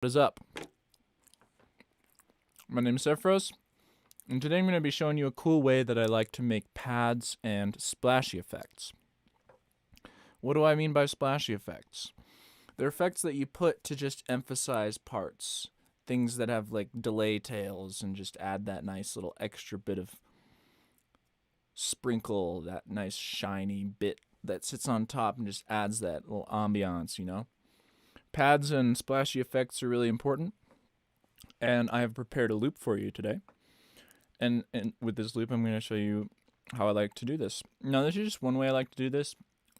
What is up? My name is Sephiros, and today I'm going to be showing you a cool way that I like to make pads and splashy effects. What do I mean by splashy effects? They're effects that you put to just emphasize parts, things that have like delay tails and just add that nice little extra bit of sprinkle, that nice shiny bit that sits on top and just adds that little ambiance, you know? Pads and splashy effects are really important, and I have prepared a loop for you today. And with this loop, I'm going to show you how I like to do this. Now, this is just one way I like to do this.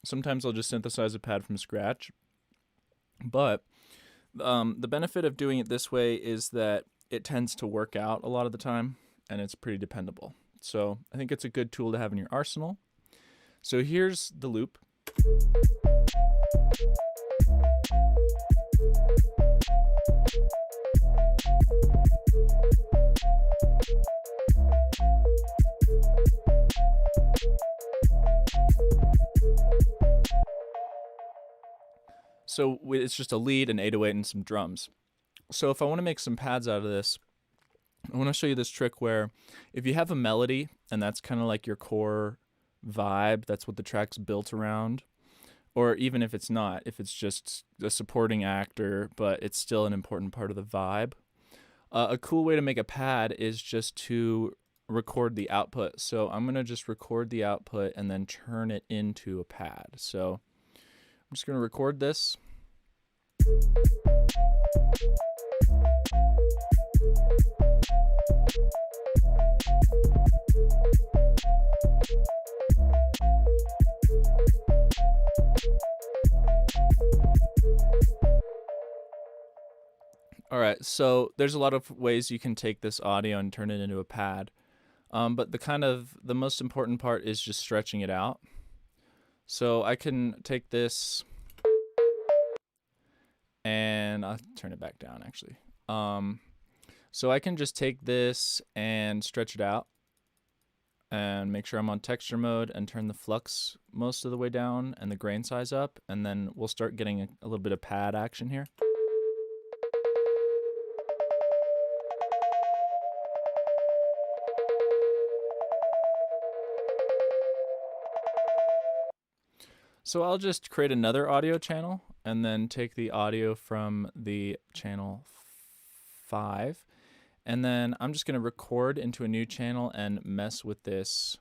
Sometimes I'll just synthesize a pad from scratch. But the benefit of doing it this way is that it tends to work out a lot of the time, and it's pretty dependable. So I think it's a good tool to have in your arsenal. So here's the loop. So it's just a lead, an 808, and some drums. So if I want to make some pads out of this, I want to show you this trick where if you have a melody and that's kind of like your core vibe, that's what the track's built around, or even if it's not, if it's just a supporting actor, but it's still an important part of the vibe, a cool way to make a pad is just to record the output. So I'm going to just record the output and then turn it into a pad. So I'm just going to record this. Alright, so there's a lot of ways you can take this audio and turn it into a pad. But the most important part is just stretching it out. So I can take this and I'll turn it back down actually. So I can just take this and stretch it out and make sure I'm on texture mode and turn the flux most of the way down and the grain size up, and then we'll start getting a little bit of pad action here. So I'll just create another audio channel and then take the audio from the channel 5, and then I'm just going to record into a new channel and mess with this.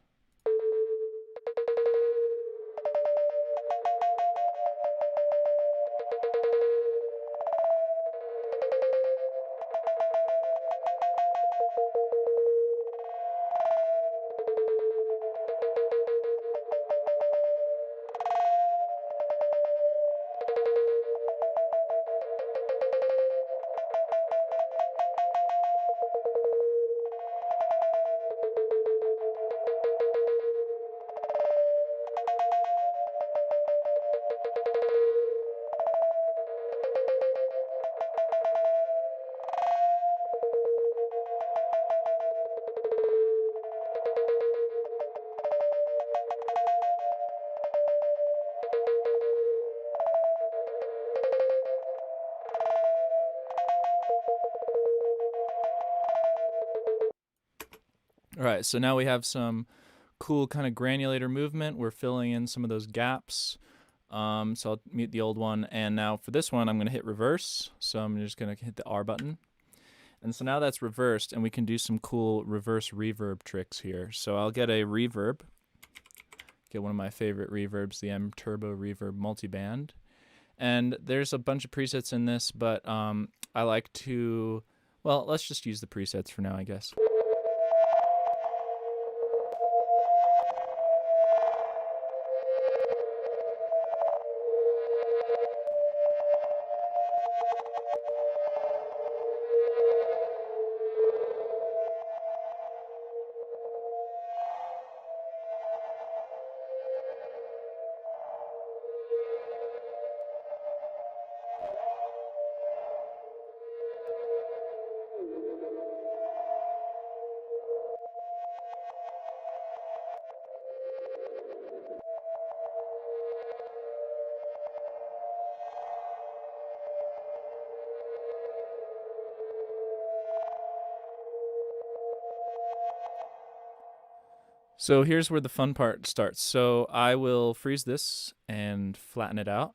All right, so now we have some cool kind of granulator movement. We're filling in some of those gaps. So I'll mute the old one, and now for this one I'm going to hit reverse. So I'm just going to hit the R button. And so now that's reversed, and we can do some cool reverse reverb tricks here. So I'll get a reverb, get one of my favorite reverbs, the M Turbo Reverb Multiband. And there's a bunch of presets in this, but I like to, well, let's just use the presets for now, I guess. So here's where the fun part starts. So I will freeze this and flatten it out.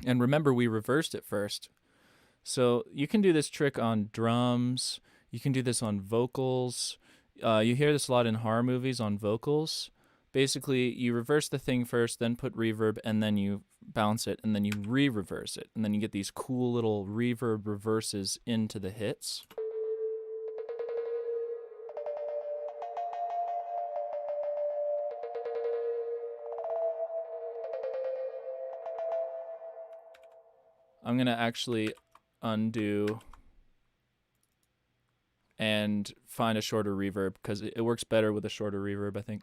And remember, we reversed it first. So you can do this trick on drums. You can do this on vocals. You hear this a lot in horror movies on vocals. Basically, you reverse the thing first, then put reverb, and then you bounce it, and then you re-reverse it. And then you get these cool little reverb reverses into the hits. I'm going to actually undo and find a shorter reverb because it works better with a shorter reverb, I think.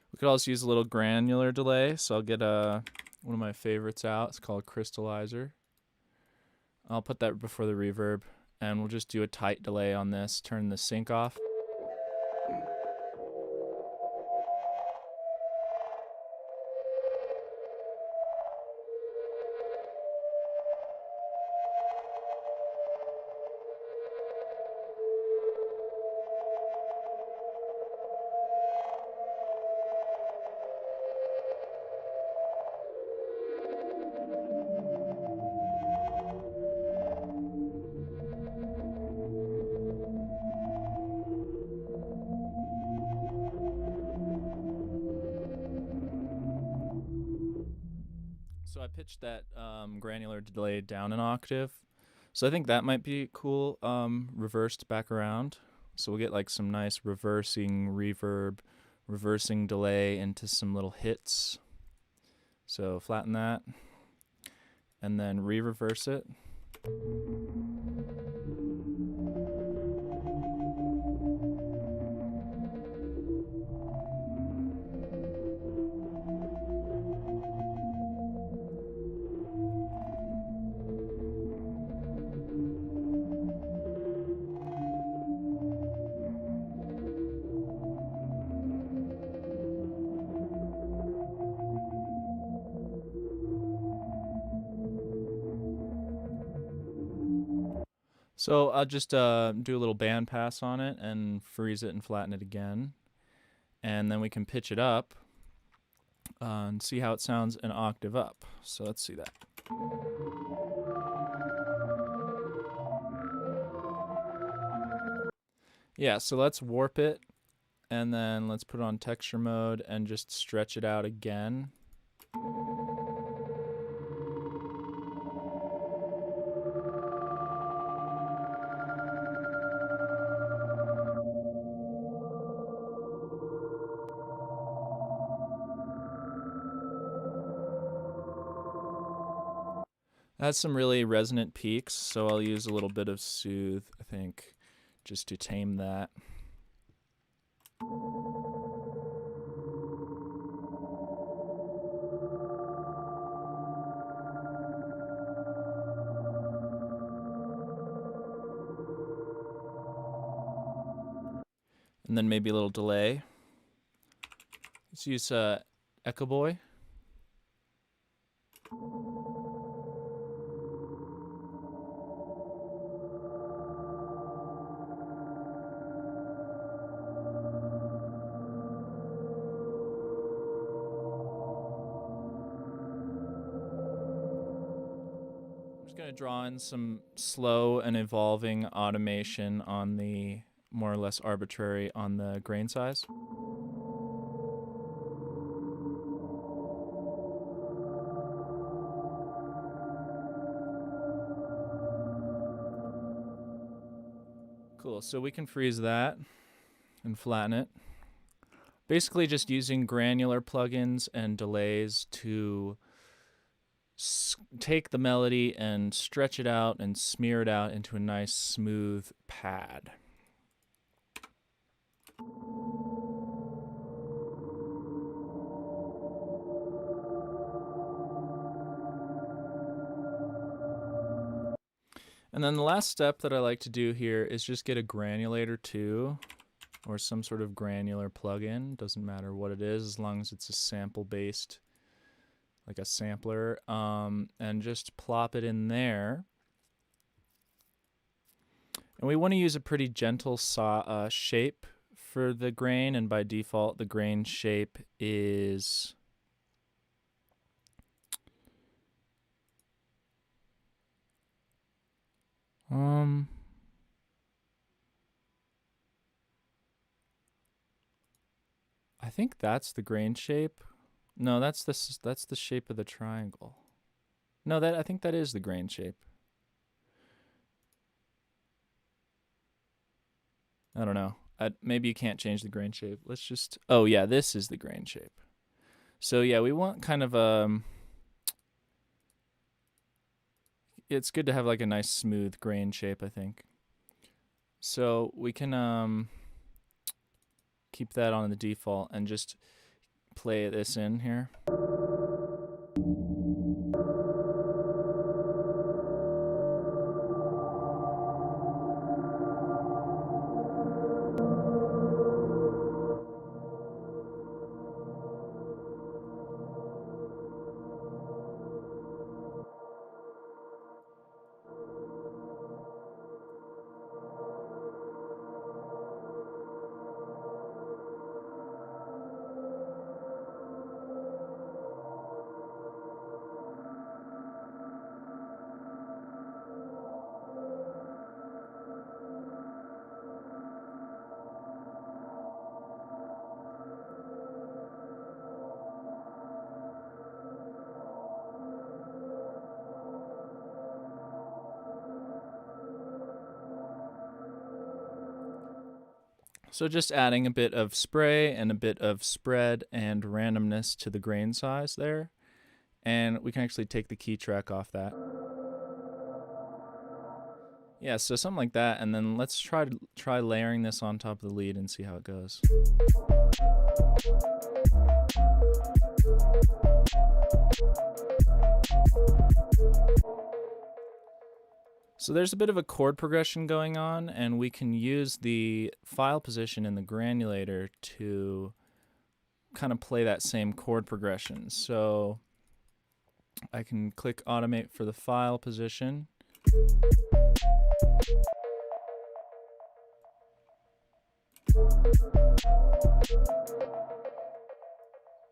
We could also use a little granular delay, so I'll get one of my favorites out. It's called Crystallizer. I'll put that before the reverb, and we'll just do a tight delay on this. Turn the sync off. So I pitched that granular delay down an octave. So I think that might be cool reversed back around. So we'll get like some nice reversing reverb, reversing delay into some little hits. So flatten that and then re-reverse it. So I'll just do a little band pass on it and freeze it and flatten it again. And then we can pitch it up and see how it sounds an octave up. So let's see that. Yeah, so let's warp it and then let's put it on texture mode and just stretch it out again. It has some really resonant peaks, so I'll use a little bit of soothe, I think, just to tame that. And then maybe a little delay. Let's use Echo Boy. Going to draw in some slow and evolving automation on the more or less arbitrary on the grain size. Cool, so we can freeze that and flatten it. Basically just using granular plugins and delays to take the melody and stretch it out and smear it out into a nice smooth pad. And then the last step that I like to do here is just get a granulator too, or some sort of granular plugin. Doesn't matter what it is as long as it's a sample based, like a sampler, and just plop it in there. And we want to use a pretty gentle shape for the grain, and by default the grain shape is I think that's the grain shape. No, that's the shape of the triangle. No, I think that is the grain shape. I don't know. Maybe you can't change the grain shape. Let's just, oh yeah, this is the grain shape. So yeah, we want kind of it's good to have like a nice smooth grain shape, I think. So we can keep that on the default and just play this in here. So just adding a bit of spray and a bit of spread and randomness to the grain size there. And we can actually take the key track off that. Yeah, so something like that, and then let's try layering this on top of the lead and see how it goes. So there's a bit of a chord progression going on, and we can use the file position in the granulator to kind of play that same chord progression. So I can click automate for the file position.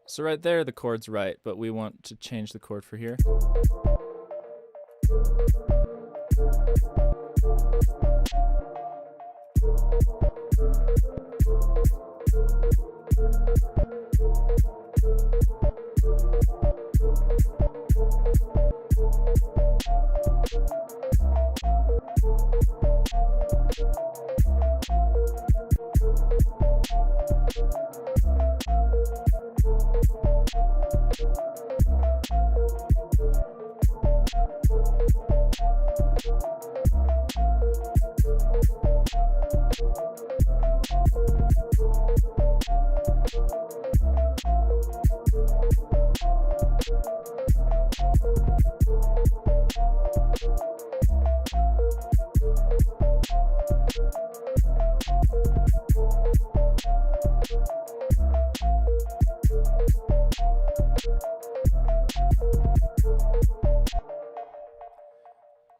So right there the chord's right, but we want to change the chord for here.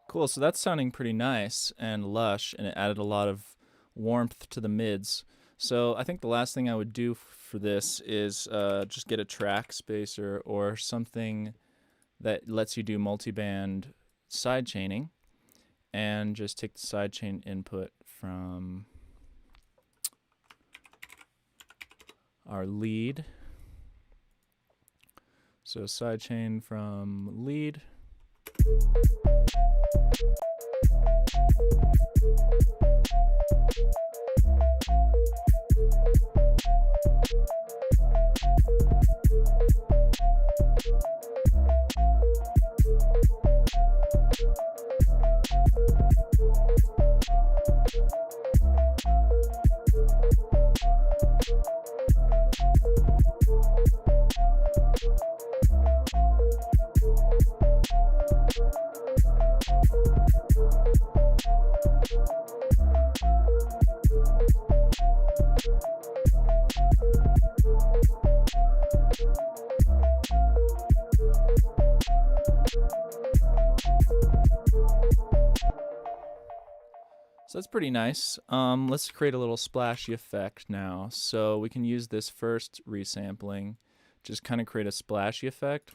Cool, so that's sounding pretty nice and lush, and it added a lot of warmth to the mids. So I think the last thing I would do for this is just get a track spacer or something that lets you do multiband sidechaining, and just take the sidechain input from our lead. So sidechain from lead. So that's pretty nice. Let's create a little splashy effect now. So we can use this first resampling, just kind of create a splashy effect.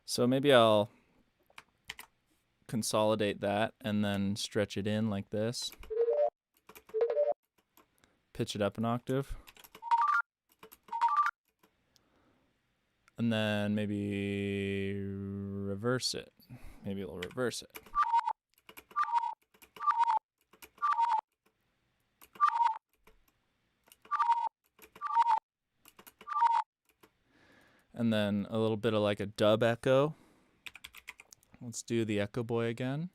So maybe I'll consolidate that and then stretch it in like this. Pitch it up an octave. And then maybe reverse it. Maybe we'll reverse it. And then a little bit of like a dub echo. Let's do the Echo Boy again.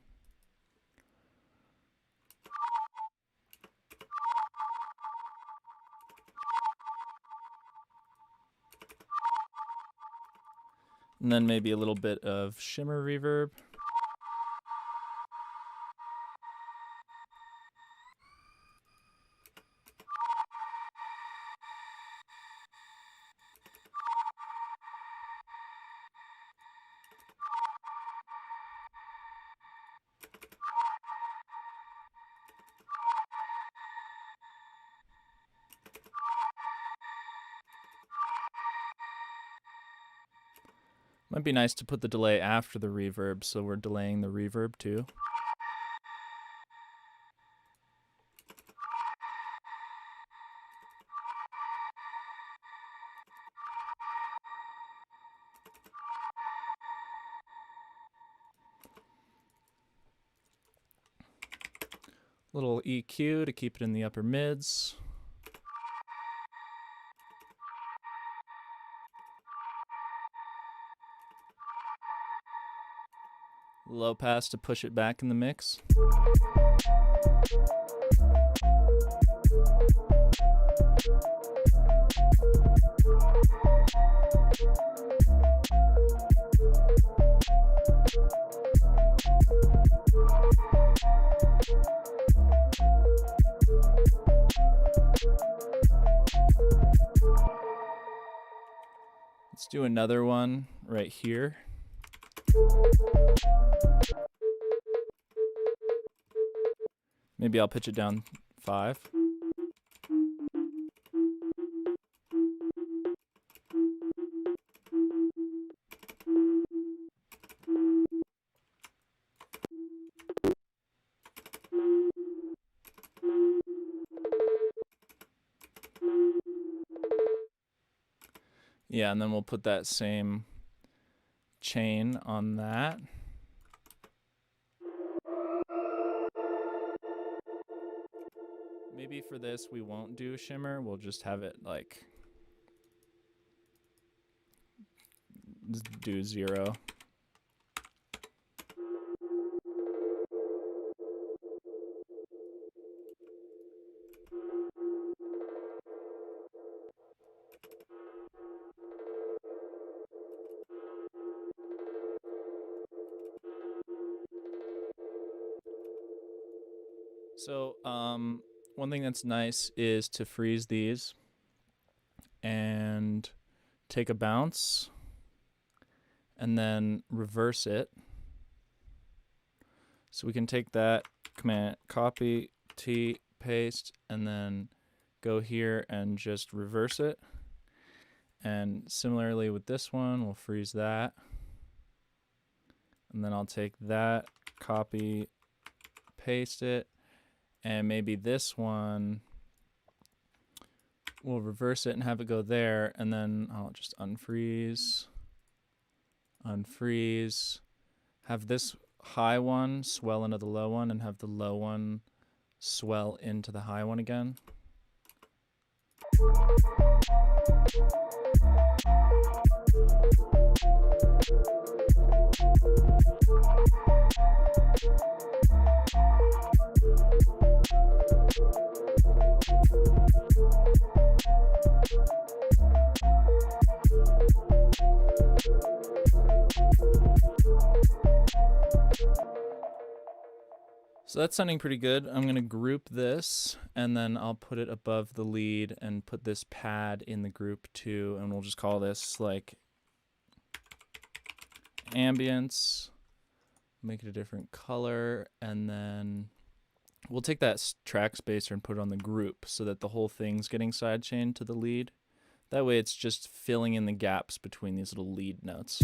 And then maybe a little bit of shimmer reverb. Might be nice to put the delay after the reverb, so we're delaying the reverb too. Little EQ to keep it in the upper mids. Low pass to push it back in the mix. Let's do another one right here. Maybe I'll pitch it down 5. Yeah, and then we'll put that same chain on that. Maybe for this we won't do shimmer, we'll just have it like do 0. So one thing that's nice is to freeze these and take a bounce and then reverse it. So we can take that command, copy, T, paste, and then go here and just reverse it. And similarly with this one, we'll freeze that. And then I'll take that, copy, paste it, and maybe this one, we'll reverse it and have it go there, and then I'll just unfreeze, unfreeze, have this high one swell into the low one, and have the low one swell into the high one again. So that's sounding pretty good. I'm going to group this, and then I'll put it above the lead and put this pad in the group too, and we'll just call this like ambience make it a different color, and then we'll take that track spacer and put it on the group so that the whole thing's getting sidechained to the lead. That way it's just filling in the gaps between these little lead notes.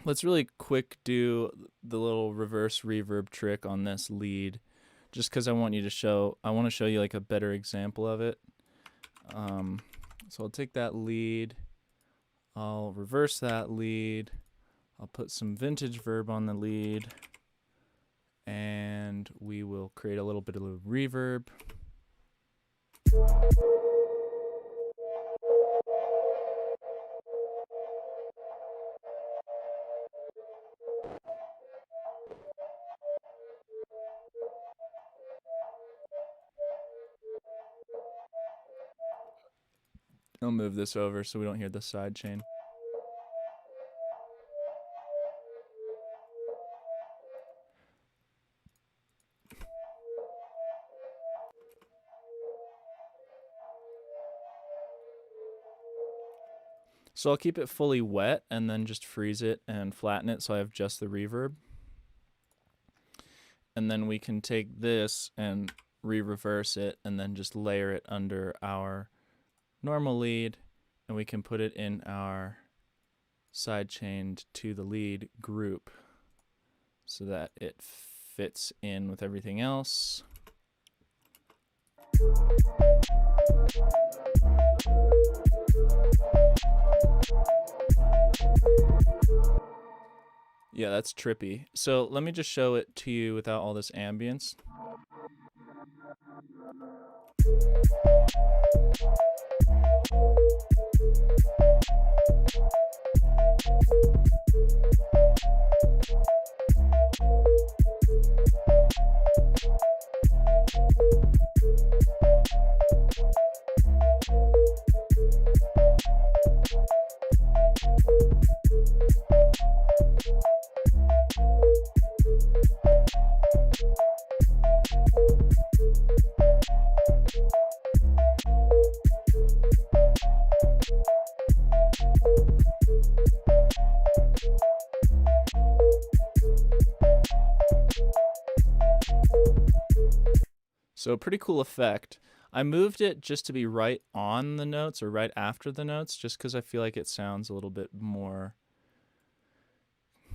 Let's really quick do the little reverse reverb trick on this lead, just because I want to show you like a better example of it. So I'll take that lead, I'll reverse that lead, I'll put some vintage verb on the lead, and we will create a little bit of a reverb. I'll move this over so we don't hear the side chain. So I'll keep it fully wet and then just freeze it and flatten it so I have just the reverb. And then we can take this and re-reverse it and then just layer it under our normal lead, and we can put it in our sidechained to the lead group so that it fits in with everything else. Yeah, that's trippy. So let me just show it to you without all this ambience. So pretty cool effect. I moved it just to be right on the notes or right after the notes, just because I feel like it sounds a little bit more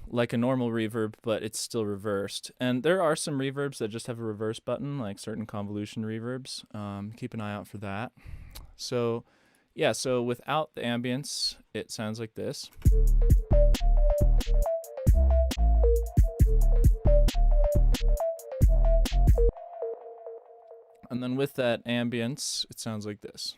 like a normal reverb, but it's still reversed. And there are some reverbs that just have a reverse button, like certain convolution reverbs. Keep an eye out for that. So yeah, so without the ambience, it sounds like this. And then with that ambience, it sounds like this.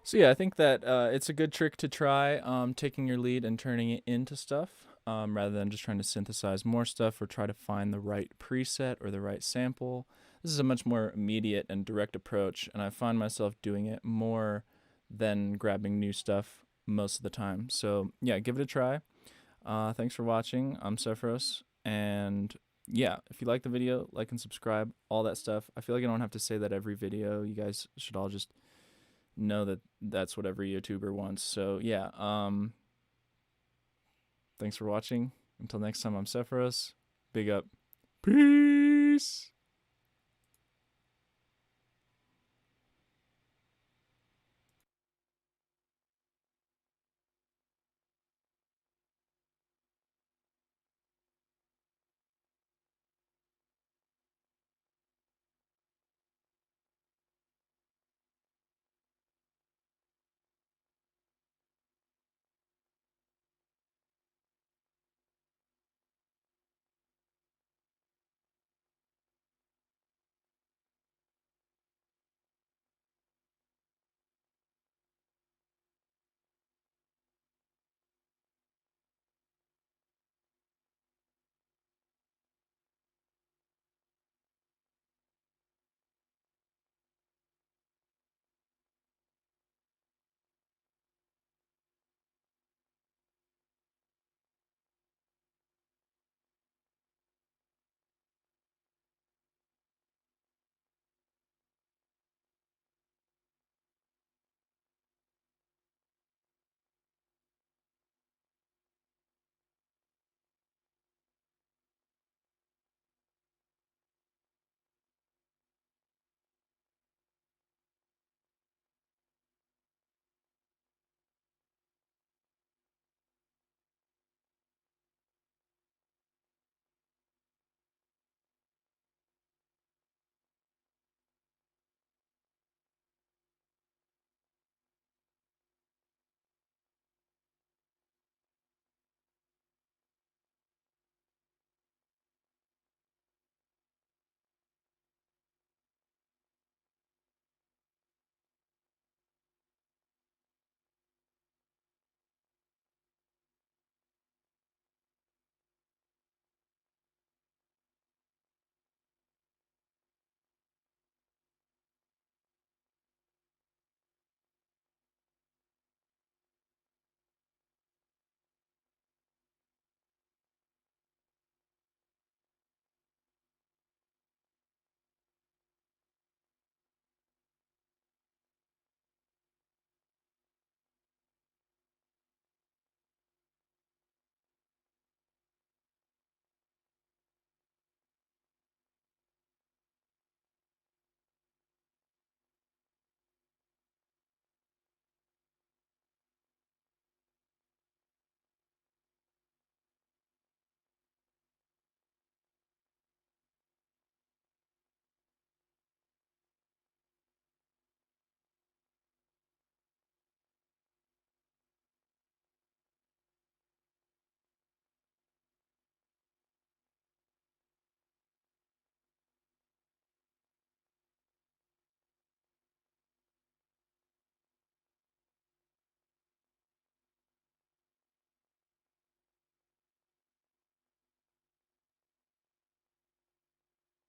So yeah, I think that it's a good trick to try, taking your lead and turning it into stuff, rather than just trying to synthesize more stuff or try to find the right preset or the right sample. This is a much more immediate and direct approach, and I find myself doing it more than grabbing new stuff most of the time. So yeah, give it a try. Thanks for watching. I'm Sephiros, and yeah, if you like the video, like and subscribe, all that stuff. I feel like I don't have to say that every video. You guys should all just know that that's what every YouTuber wants. So yeah, thanks for watching. Until next time, I'm Sephiros. Big up. Peace.